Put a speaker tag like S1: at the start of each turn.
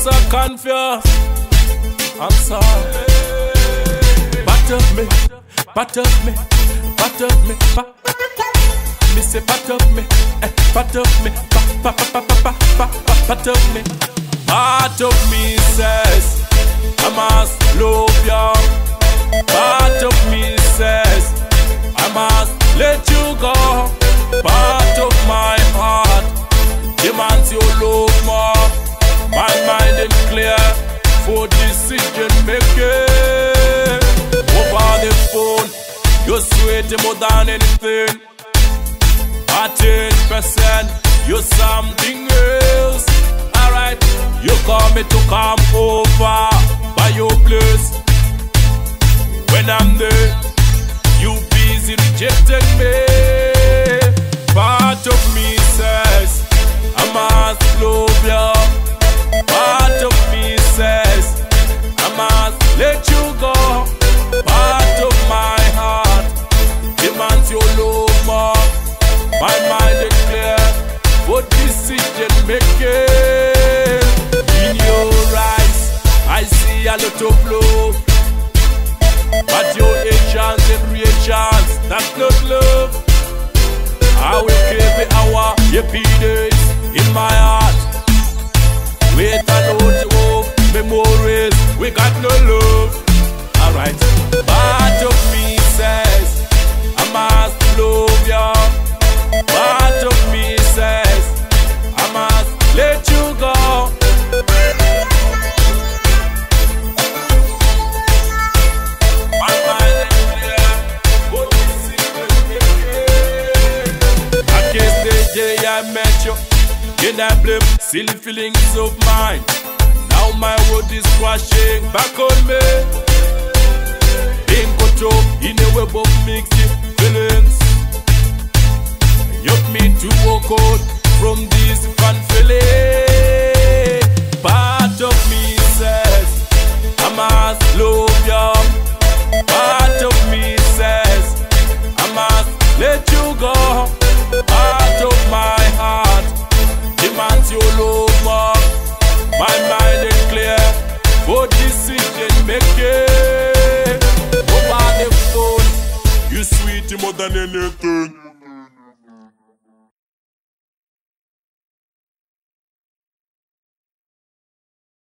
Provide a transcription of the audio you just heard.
S1: so confused. I'm sorry. Batter me, batter me, batter me, me say batter me, batter me, batter me. Part of me says I must love you. Part of me says I must let you go. Part of my heart demands your love more. My mind is clear for decision making. Over the phone, you're sweet more than anything. At 10%, you're something else. Alright, you call me to come over by your place. When I'm there, you busy rejecting me. Part of me says I must love you. Part of me says I must let you go. Part of my heart demands your love more. My mind is clear for decision making. In your eyes I see a lot of love, but your actions and reactions, that's not love. I will keep it our happy days in my heart. Wait a note of memories, we got no love. Alright, part of me says I must love you. Part of me says I must let you go. My mind is clear, but this is I guess the day I met you, then I blame silly feelings of mine. Now my world is crashing back on me. Being caught up in a web of mixed feelings. Help me to walk out from this fun feeling. Part of me says I must love you. Part of me says I must let you go. Part of my heart demands your love more. My mind is clear for decision making. Over the phone, you sweet more than anything.